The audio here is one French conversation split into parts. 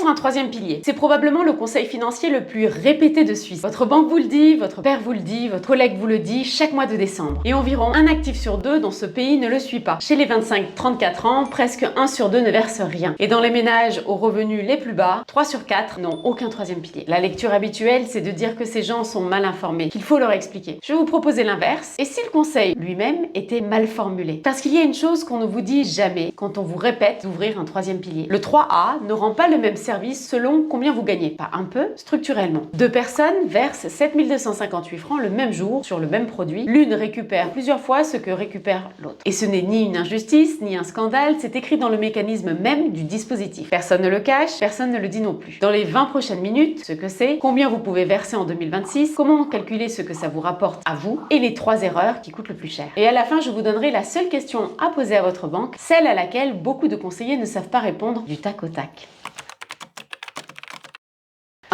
Ouvre un troisième pilier. C'est probablement le conseil financier le plus répété de Suisse. Votre banque vous le dit, votre père vous le dit, votre collègue vous le dit chaque mois de décembre. Et environ un actif sur deux dans ce pays ne le suit pas. Chez les 25-34 ans, presque 1 sur 2 ne verse rien. Et dans les ménages aux revenus les plus bas, 3 sur 4 n'ont aucun troisième pilier. La lecture habituelle, c'est de dire que ces gens sont mal informés, qu'il faut leur expliquer. Je vais vous proposer l'inverse. Et si le conseil lui-même était mal formulé? Parce qu'il y a une chose qu'on ne vous dit jamais quand on vous répète d'ouvrir un troisième pilier. Le 3A ne rend pas le même service selon combien vous gagnez. Pas un peu, structurellement. Deux personnes versent 7 258 francs le même jour sur le même produit. L'une récupère plusieurs fois ce que récupère l'autre. Et ce n'est ni une injustice, ni un scandale, c'est écrit dans le mécanisme même du dispositif. Personne ne le cache, personne ne le dit non plus. Dans les 20 prochaines minutes, ce que c'est, combien vous pouvez verser en 2026, comment calculer ce que ça vous rapporte à vous, et les 3 erreurs qui coûtent le plus cher. Et à la fin, je vous donnerai la seule question à poser à votre banque, celle à laquelle beaucoup de conseillers ne savent pas répondre du tac au tac.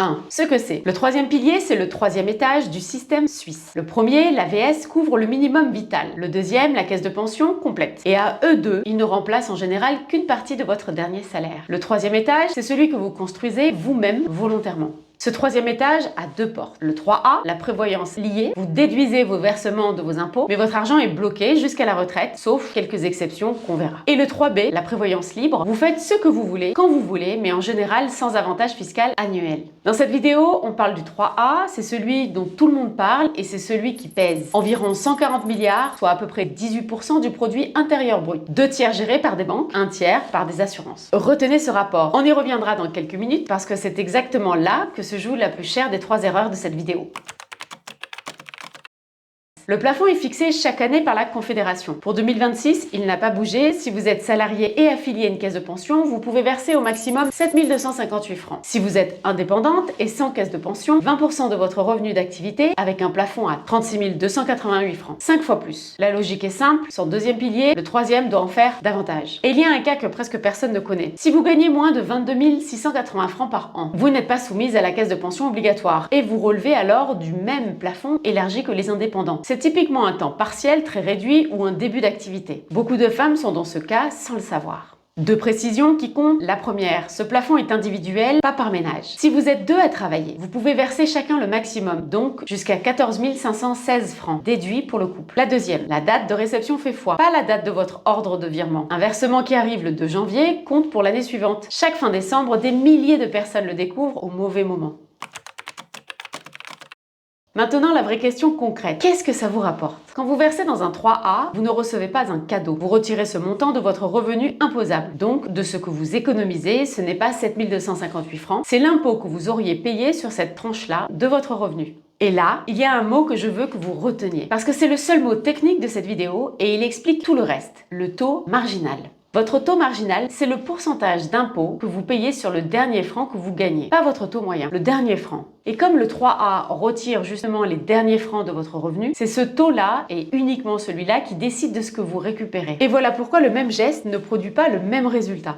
1. Ce que c'est. Le troisième pilier, c'est le troisième étage du système suisse. Le premier, l'AVS, couvre le minimum vital. Le deuxième, la caisse de pension, complète. Et à eux deux, ils ne remplacent en général qu'une partie de votre dernier salaire. Le troisième étage, c'est celui que vous construisez vous-même volontairement. Ce troisième étage a 2 portes. Le 3A, la prévoyance liée. Vous déduisez vos versements de vos impôts, mais votre argent est bloqué jusqu'à la retraite, sauf quelques exceptions qu'on verra. Et le 3B, la prévoyance libre. Vous faites ce que vous voulez, quand vous voulez, mais en général sans avantage fiscal annuel. Dans cette vidéo, on parle du 3A, c'est celui dont tout le monde parle et c'est celui qui pèse environ 140 milliards, soit à peu près 18% du produit intérieur brut. 2 tiers gérés par des banques, 1 tiers par des assurances. Retenez ce rapport. On y reviendra dans quelques minutes parce que c'est exactement là que se joue la plus chère des 3 erreurs de cette vidéo. Le plafond est fixé chaque année par la Confédération. Pour 2026, il n'a pas bougé. Si vous êtes salarié et affilié à une caisse de pension, vous pouvez verser au maximum 7 258 francs. Si vous êtes indépendante et sans caisse de pension, 20% de votre revenu d'activité avec un plafond à 36 288 francs. 5 fois plus. La logique est simple. Sans deuxième pilier, le troisième doit en faire davantage. Et il y a un cas que presque personne ne connaît. Si vous gagnez moins de 22 680 francs par an, vous n'êtes pas soumise à la caisse de pension obligatoire et vous relevez alors du même plafond élargi que les indépendants. C'est typiquement un temps partiel très réduit ou un début d'activité. Beaucoup de femmes sont dans ce cas sans le savoir. 2 précisions qui comptent. La première, ce plafond est individuel, pas par ménage. Si vous êtes 2 à travailler, vous pouvez verser chacun le maximum, donc jusqu'à 14 516 francs, déduit pour le couple. La deuxième, la date de réception fait foi, pas la date de votre ordre de virement. Un versement qui arrive le 2 janvier compte pour l'année suivante. Chaque fin décembre, des milliers de personnes le découvrent au mauvais moment. Maintenant, la vraie question concrète. Qu'est-ce que ça vous rapporte? Quand vous versez dans un 3A, vous ne recevez pas un cadeau. Vous retirez ce montant de votre revenu imposable. Donc, de ce que vous économisez, ce n'est pas 7 258 francs, c'est l'impôt que vous auriez payé sur cette tranche-là de votre revenu. Et là, il y a un mot que je veux que vous reteniez, parce que c'est le seul mot technique de cette vidéo et il explique tout le reste. Le taux marginal. Votre taux marginal, c'est le pourcentage d'impôt que vous payez sur le dernier franc que vous gagnez, pas votre taux moyen, le dernier franc. Et comme le 3A retire justement les derniers francs de votre revenu, c'est ce taux-là et uniquement celui-là qui décide de ce que vous récupérez. Et voilà pourquoi le même geste ne produit pas le même résultat.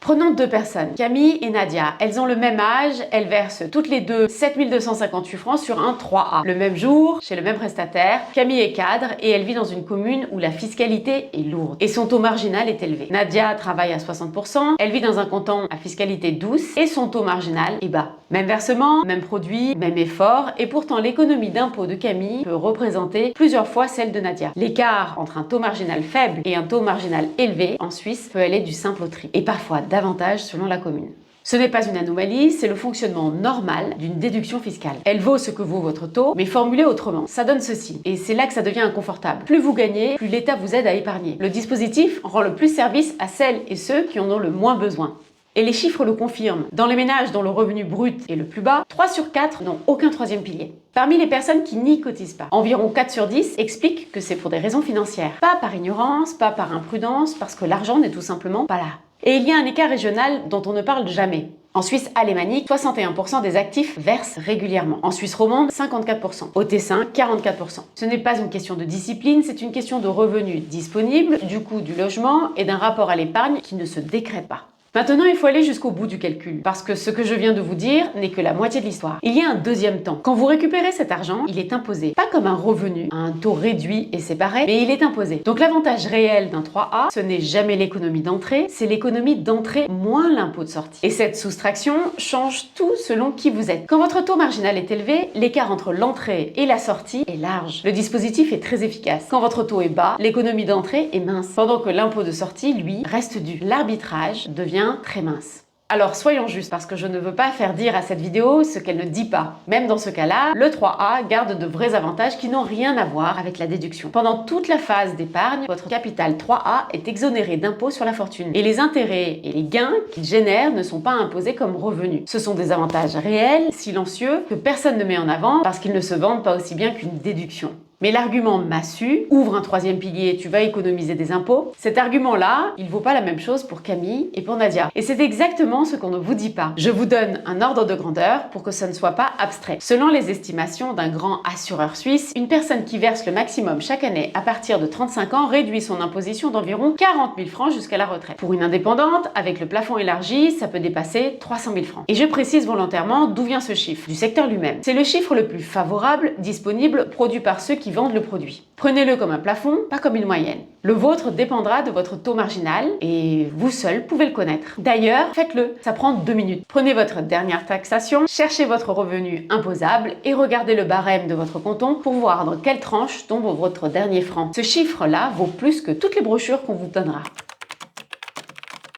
Prenons 2 personnes, Camille et Nadia. Elles ont le même âge, elles versent toutes les deux 7 258 francs sur un 3A. Le même jour, chez le même prestataire, Camille est cadre et elle vit dans une commune où la fiscalité est lourde et son taux marginal est élevé. Nadia travaille à 60%, elle vit dans un canton à fiscalité douce et son taux marginal est bas. Même versement, même produit, même effort et pourtant l'économie d'impôt de Camille peut représenter plusieurs fois celle de Nadia. L'écart entre un taux marginal faible et un taux marginal élevé en Suisse peut aller du simple au triple et parfois davantage selon la commune. Ce n'est pas une anomalie, c'est le fonctionnement normal d'une déduction fiscale. Elle vaut ce que vaut votre taux, mais formulée autrement. Ça donne ceci, et c'est là que ça devient inconfortable. Plus vous gagnez, plus l'État vous aide à épargner. Le dispositif rend le plus service à celles et ceux qui en ont le moins besoin. Et les chiffres le confirment. Dans les ménages dont le revenu brut est le plus bas, 3 sur 4 n'ont aucun troisième pilier. Parmi les personnes qui n'y cotisent pas, environ 4 sur 10 expliquent que c'est pour des raisons financières. Pas par ignorance, pas par imprudence, parce que l'argent n'est tout simplement pas là. Et il y a un écart régional dont on ne parle jamais. En Suisse alémanique, 61% des actifs versent régulièrement. En Suisse romande, 54%. Au Tessin, 44%. Ce n'est pas une question de discipline, c'est une question de revenus disponibles, du coût du logement et d'un rapport à l'épargne qui ne se décrète pas. Maintenant, il faut aller jusqu'au bout du calcul, parce que ce que je viens de vous dire n'est que la moitié de l'histoire. Il y a un deuxième temps. Quand vous récupérez cet argent, il est imposé. Pas comme un revenu, à un taux réduit et séparé, mais il est imposé. Donc l'avantage réel d'un 3A, ce n'est jamais l'économie d'entrée, c'est l'économie d'entrée moins l'impôt de sortie. Et cette soustraction change tout selon qui vous êtes. Quand votre taux marginal est élevé, l'écart entre l'entrée et la sortie est large. Le dispositif est très efficace. Quand votre taux est bas, l'économie d'entrée est mince, pendant que l'impôt de sortie, lui, reste dû. L'arbitrage devient très mince. Alors soyons justes, parce que je ne veux pas faire dire à cette vidéo ce qu'elle ne dit pas. Même dans ce cas-là, le 3A garde de vrais avantages qui n'ont rien à voir avec la déduction. Pendant toute la phase d'épargne, votre capital 3A est exonéré d'impôt sur la fortune. Et les intérêts et les gains qu'il génère ne sont pas imposés comme revenus. Ce sont des avantages réels, silencieux, que personne ne met en avant parce qu'ils ne se vendent pas aussi bien qu'une déduction. Mais l'argument massu, ouvre un troisième pilier, tu vas économiser des impôts, cet argument-là, il vaut pas la même chose pour Camille et pour Nadia. Et c'est exactement ce qu'on ne vous dit pas. Je vous donne un ordre de grandeur pour que ça ne soit pas abstrait. Selon les estimations d'un grand assureur suisse, une personne qui verse le maximum chaque année à partir de 35 ans réduit son imposition d'environ 40 000 francs jusqu'à la retraite. Pour une indépendante, avec le plafond élargi, ça peut dépasser 300 000 francs. Et je précise volontairement d'où vient ce chiffre, du secteur lui-même. C'est le chiffre le plus favorable, disponible, produit par ceux qui vendent le produit. Prenez-le comme un plafond, pas comme une moyenne. Le vôtre dépendra de votre taux marginal et vous seul pouvez le connaître. D'ailleurs, faites-le, ça prend 2 minutes. Prenez votre dernière taxation, cherchez votre revenu imposable et regardez le barème de votre canton pour voir dans quelle tranche tombe votre dernier franc. Ce chiffre-là vaut plus que toutes les brochures qu'on vous donnera.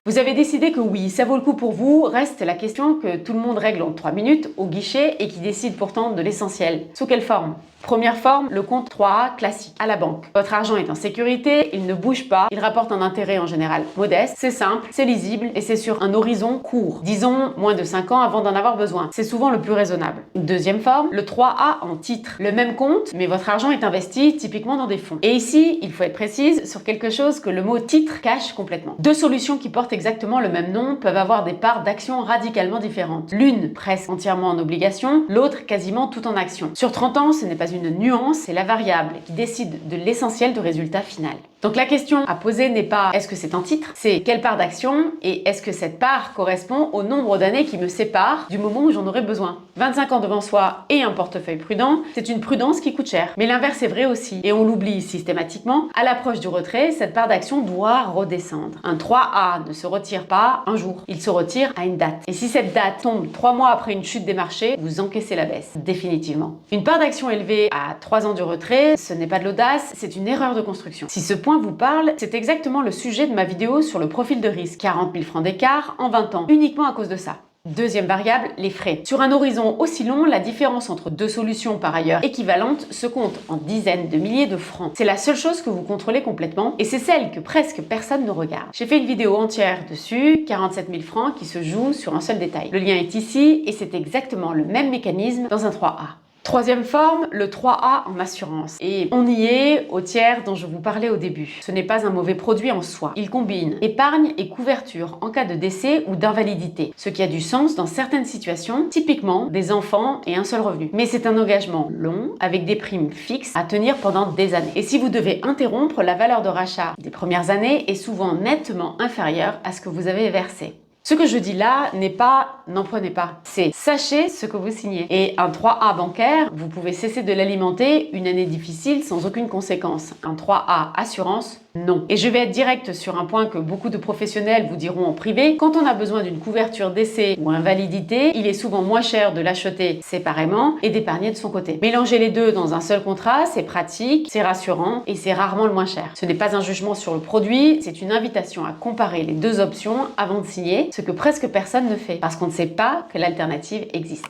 Vous avez décidé que oui, ça vaut le coup pour vous, reste la question que tout le monde règle en 3 minutes au guichet et qui décide pourtant de l'essentiel. Sous quelle forme ? Première forme, le compte 3A classique, à la banque. Votre argent est en sécurité, il ne bouge pas, il rapporte un intérêt en général modeste, c'est simple, c'est lisible et c'est sur un horizon court. Disons, moins de 5 ans avant d'en avoir besoin. C'est souvent le plus raisonnable. Deuxième forme, le 3A en titre. Le même compte, mais votre argent est investi typiquement dans des fonds. Et ici, il faut être précise sur quelque chose que le mot titre cache complètement. Deux solutions qui portent exactement le même nom peuvent avoir des parts d'actions radicalement différentes. L'une presque entièrement en obligation, l'autre quasiment tout en action. Sur 30 ans, ce n'est pas une nuance, c'est la variable qui décide de l'essentiel du résultat final. Donc la question à poser n'est pas est-ce que c'est en titre, c'est quelle part d'action et est-ce que cette part correspond au nombre d'années qui me sépare du moment où j'en aurai besoin. 25 ans devant soi et un portefeuille prudent, c'est une prudence qui coûte cher. Mais l'inverse est vrai aussi, et on l'oublie systématiquement. À l'approche du retrait, cette part d'action doit redescendre. Un 3A ne se retire pas un jour, il se retire à une date. Et si cette date tombe 3 mois après une chute des marchés, vous encaissez la baisse, définitivement. Une part d'action élevée à 3 ans du retrait, ce n'est pas de l'audace, c'est une erreur de construction. Si ce point vous parle, c'est exactement le sujet de ma vidéo sur le profil de risque. 40 000 francs d'écart en 20 ans, uniquement à cause de ça. Deuxième variable, les frais. Sur un horizon aussi long, la différence entre deux solutions par ailleurs équivalentes se compte en dizaines de milliers de francs. C'est la seule chose que vous contrôlez complètement et c'est celle que presque personne ne regarde. J'ai fait une vidéo entière dessus, 47 000 francs qui se joue sur un seul détail. Le lien est ici et c'est exactement le même mécanisme dans un 3A. Troisième forme, le 3A en assurance. Et on y est au tiers dont je vous parlais au début. Ce n'est pas un mauvais produit en soi. Il combine épargne et couverture en cas de décès ou d'invalidité, ce qui a du sens dans certaines situations, typiquement des enfants et un seul revenu. Mais c'est un engagement long, avec des primes fixes à tenir pendant des années. Et si vous devez interrompre, la valeur de rachat des premières années est souvent nettement inférieure à ce que vous avez versé. Ce que je dis là n'est pas « n'en prenez pas », c'est « sachez ce que vous signez ». Et un 3A bancaire, vous pouvez cesser de l'alimenter une année difficile sans aucune conséquence. Un 3A assurance, non. Et je vais être directe sur un point que beaucoup de professionnels vous diront en privé. Quand on a besoin d'une couverture décès ou invalidité, il est souvent moins cher de l'acheter séparément et d'épargner de son côté. Mélanger les deux dans un seul contrat, c'est pratique, c'est rassurant et c'est rarement le moins cher. Ce n'est pas un jugement sur le produit, c'est une invitation à comparer les deux options avant de signer, ce que presque personne ne fait, parce qu'on ne sait pas que l'alternative existe.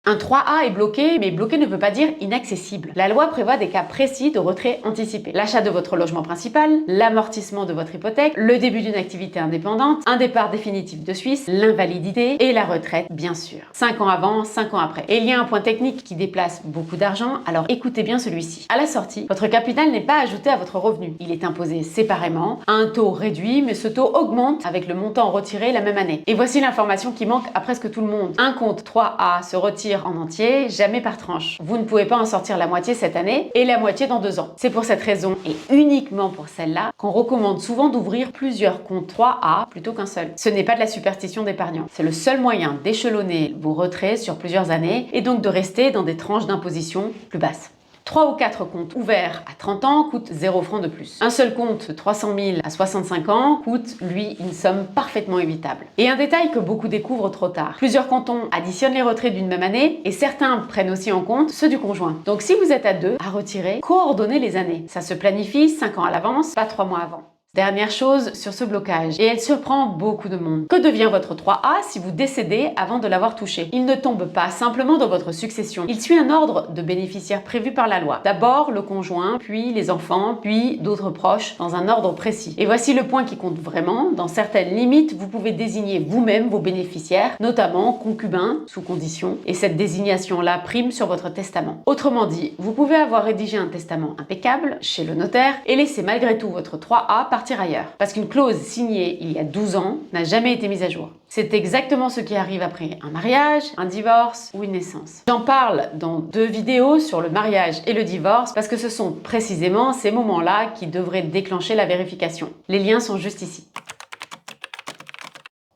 Un 3A est bloqué, mais bloqué ne veut pas dire inaccessible. La loi prévoit des cas précis de retrait anticipé. L'achat de votre logement principal, l'amortissement de votre hypothèque, le début d'une activité indépendante, un départ définitif de Suisse, l'invalidité et la retraite, bien sûr. 5 ans avant, 5 ans après. Et il y a un point technique qui déplace beaucoup d'argent, alors écoutez bien celui-ci. À la sortie, votre capital n'est pas ajouté à votre revenu. Il est imposé séparément, à un taux réduit, mais ce taux augmente avec le montant retiré la même année. Et voici l'information qui manque à presque tout le monde. Un compte 3A se retire sortir en entier, jamais par tranche. Vous ne pouvez pas en sortir la moitié cette année et la moitié dans 2 ans. C'est pour cette raison et uniquement pour celle-là qu'on recommande souvent d'ouvrir plusieurs comptes 3A plutôt qu'un seul. Ce n'est pas de la superstition d'épargnant. C'est le seul moyen d'échelonner vos retraits sur plusieurs années et donc de rester dans des tranches d'imposition plus basses. 3 ou 4 comptes ouverts à 30 ans coûtent 0 francs de plus. Un seul compte 300 000 à 65 ans coûte, lui, une somme parfaitement évitable. Et un détail que beaucoup découvrent trop tard. Plusieurs cantons additionnent les retraits d'une même année et certains prennent aussi en compte ceux du conjoint. Donc si vous êtes à 2 à retirer, coordonnez les années. Ça se planifie 5 ans à l'avance, pas 3 mois avant. Dernière chose sur ce blocage, et elle surprend beaucoup de monde. Que devient votre 3A si vous décédez avant de l'avoir touché? Il ne tombe pas simplement dans votre succession. Il suit un ordre de bénéficiaires prévu par la loi. D'abord le conjoint, puis les enfants, puis d'autres proches, dans un ordre précis. Et voici le point qui compte vraiment. Dans certaines limites, vous pouvez désigner vous-même vos bénéficiaires, notamment concubins, sous condition, et cette désignation-là prime sur votre testament. Autrement dit, vous pouvez avoir rédigé un testament impeccable chez le notaire et laisser malgré tout votre 3A partir ailleurs, parce qu'une clause signée il y a 12 ans n'a jamais été mise à jour. C'est exactement ce qui arrive après un mariage, un divorce ou une naissance. J'en parle dans 2 vidéos sur le mariage et le divorce parce que ce sont précisément ces moments-là qui devraient déclencher la vérification. Les liens sont juste ici.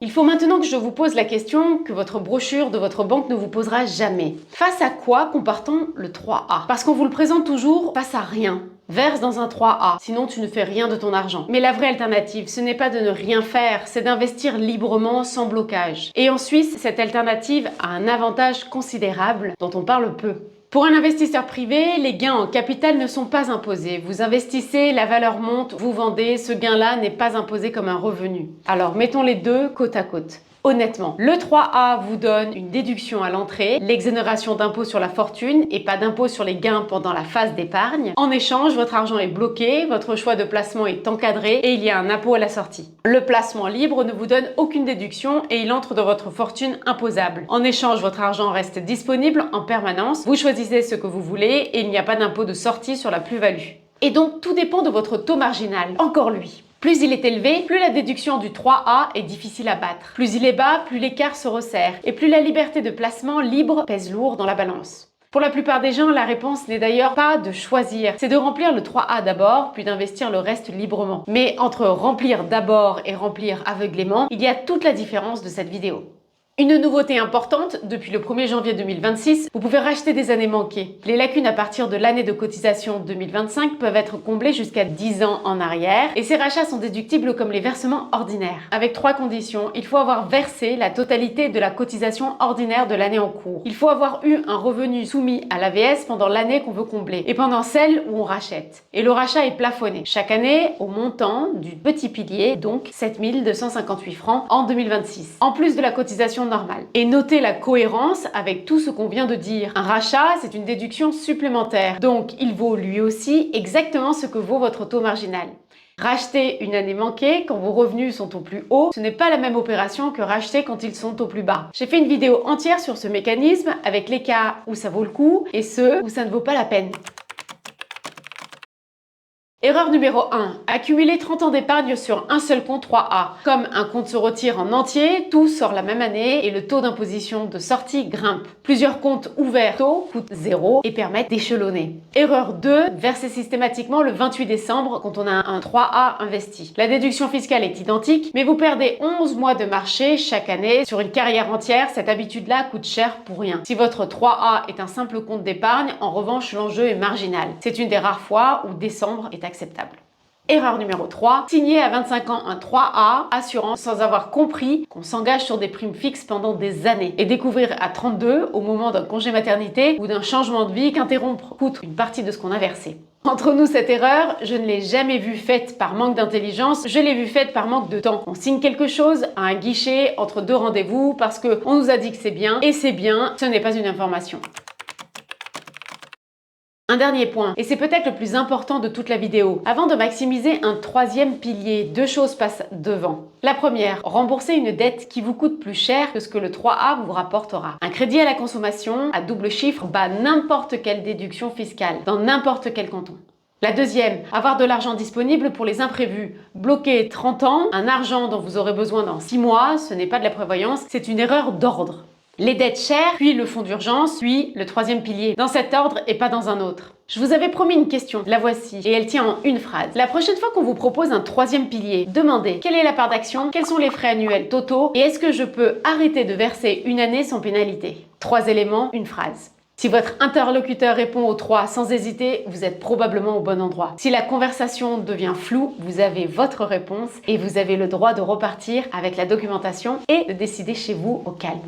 Il faut maintenant que je vous pose la question que votre brochure de votre banque ne vous posera jamais. Face à quoi compare-t-on le 3A? Parce qu'on vous le présente toujours face à rien. Verse dans un 3A, sinon tu ne fais rien de ton argent. Mais la vraie alternative, ce n'est pas de ne rien faire, c'est d'investir librement sans blocage. Et en Suisse, cette alternative a un avantage considérable dont on parle peu. Pour un investisseur privé, les gains en capital ne sont pas imposés. Vous investissez, la valeur monte, vous vendez, ce gain-là n'est pas imposé comme un revenu. Alors mettons les deux côte à côte. Honnêtement, le 3A vous donne une déduction à l'entrée, l'exonération d'impôt sur la fortune et pas d'impôt sur les gains pendant la phase d'épargne. En échange, votre argent est bloqué, votre choix de placement est encadré et il y a un impôt à la sortie. Le placement libre ne vous donne aucune déduction et il entre dans votre fortune imposable. En échange, votre argent reste disponible en permanence. Vous choisissez ce que vous voulez et il n'y a pas d'impôt de sortie sur la plus-value. Et donc, tout dépend de votre taux marginal. Encore lui. Plus il est élevé, plus la déduction du 3A est difficile à battre. Plus il est bas, plus l'écart se resserre. Et plus la liberté de placement libre pèse lourd dans la balance. Pour la plupart des gens, la réponse n'est d'ailleurs pas de choisir. C'est de remplir le 3A d'abord, puis d'investir le reste librement. Mais entre remplir d'abord et remplir aveuglément, il y a toute la différence de cette vidéo. Une nouveauté importante, depuis le 1er janvier 2026, vous pouvez racheter des années manquées. Les lacunes à partir de l'année de cotisation 2025 peuvent être comblées jusqu'à 10 ans en arrière et ces rachats sont déductibles comme les versements ordinaires. Avec 3 conditions, il faut avoir versé la totalité de la cotisation ordinaire de l'année en cours. Il faut avoir eu un revenu soumis à l'AVS pendant l'année qu'on veut combler et pendant celle où on rachète. Et le rachat est plafonné chaque année au montant du petit pilier, donc 7 258 francs en 2026. En plus de la cotisation normale. Et notez la cohérence avec tout ce qu'on vient de dire. Un rachat, c'est une déduction supplémentaire. Donc, il vaut lui aussi exactement ce que vaut votre taux marginal. Racheter une année manquée quand vos revenus sont au plus haut, ce n'est pas la même opération que racheter quand ils sont au plus bas. J'ai fait une vidéo entière sur ce mécanisme avec les cas où ça vaut le coup et ceux où ça ne vaut pas la peine. Erreur numéro 1. Accumuler 30 ans d'épargne sur un seul compte 3A. Comme un compte se retire en entier, tout sort la même année et le taux d'imposition de sortie grimpe. Plusieurs comptes ouverts taux coûtent 0 et permettent d'échelonner. Erreur 2. Verser systématiquement le 28 décembre quand on a un 3A investi. La déduction fiscale est identique, mais vous perdez 11 mois de marché chaque année. Sur une carrière entière, cette habitude-là coûte cher pour rien. Si votre 3A est un simple compte d'épargne, en revanche, l'enjeu est marginal. C'est une des rares fois où décembre est acceptable. Erreur numéro 3, signer à 25 ans un 3A assurance sans avoir compris qu'on s'engage sur des primes fixes pendant des années et découvrir à 32 au moment d'un congé maternité ou d'un changement de vie qu'interrompre coûte une partie de ce qu'on a versé. Entre nous, cette erreur, je ne l'ai jamais vue faite par manque d'intelligence, je l'ai vue faite par manque de temps. On signe quelque chose à un guichet entre 2 rendez-vous parce qu'on nous a dit que c'est bien et c'est bien, ce n'est pas une information. Un dernier point, et c'est peut-être le plus important de toute la vidéo. Avant de maximiser un 3e pilier, 2 choses passent devant. La première, rembourser une dette qui vous coûte plus cher que ce que le 3A vous rapportera. Un crédit à la consommation à double chiffre bat n'importe quelle déduction fiscale, dans n'importe quel canton. La deuxième, avoir de l'argent disponible pour les imprévus. Bloquer 30 ans, un argent dont vous aurez besoin dans 6 mois, ce n'est pas de la prévoyance, c'est une erreur d'ordre. les dettes chères, puis le fonds d'urgence, puis le troisième pilier, dans cet ordre et pas dans un autre. Je vous avais promis une question, la voici, et elle tient en une phrase. La prochaine fois qu'on vous propose un troisième pilier, demandez quelle est la part d'action, quels sont les frais annuels totaux, et est-ce que je peux arrêter de verser une année sans pénalité? 3 éléments, une phrase. Si votre interlocuteur répond aux 3 sans hésiter, vous êtes probablement au bon endroit. Si la conversation devient floue, vous avez votre réponse et vous avez le droit de repartir avec la documentation et de décider chez vous au calme.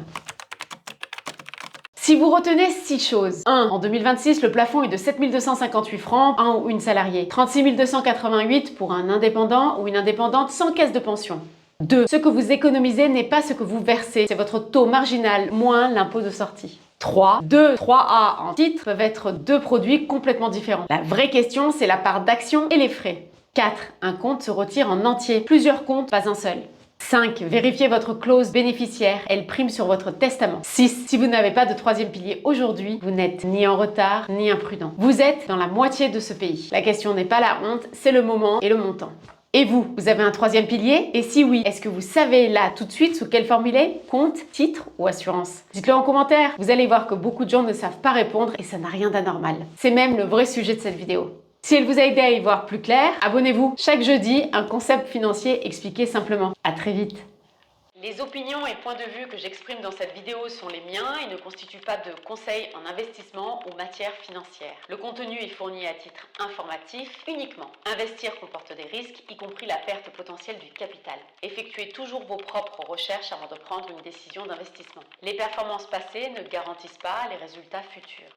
Si vous retenez 6 choses. 1. En 2026, le plafond est de 7 258 francs, un ou une salariée. 36 288 pour un indépendant ou une indépendante sans caisse de pension. 2. Ce que vous économisez n'est pas ce que vous versez, c'est votre taux marginal moins l'impôt de sortie. 3. 3A en titre peuvent être 2 produits complètement différents. La vraie question, c'est la part d'action et les frais. 4. Un compte se retire en entier. Plusieurs comptes, pas un seul. 5. Vérifiez votre clause bénéficiaire, elle prime sur votre testament. 6. Si vous n'avez pas de troisième pilier aujourd'hui, vous n'êtes ni en retard, ni imprudent. Vous êtes dans la moitié de ce pays. La question n'est pas la honte, c'est le moment et le montant. Et vous avez un troisième pilier? Et si oui, est-ce que vous savez là tout de suite sous quelle forme il est? Compte, titre ou assurance? Dites-le en commentaire. Vous allez voir que beaucoup de gens ne savent pas répondre et ça n'a rien d'anormal. C'est même le vrai sujet de cette vidéo. Si elle vous a aidé à y voir plus clair, abonnez-vous. Chaque jeudi, un concept financier expliqué simplement. À très vite. Les opinions et points de vue que j'exprime dans cette vidéo sont les miens et ne constituent pas de conseils en investissement ou matière financière. Le contenu est fourni à titre informatif uniquement. Investir comporte des risques, y compris la perte potentielle du capital. Effectuez toujours vos propres recherches avant de prendre une décision d'investissement. Les performances passées ne garantissent pas les résultats futurs.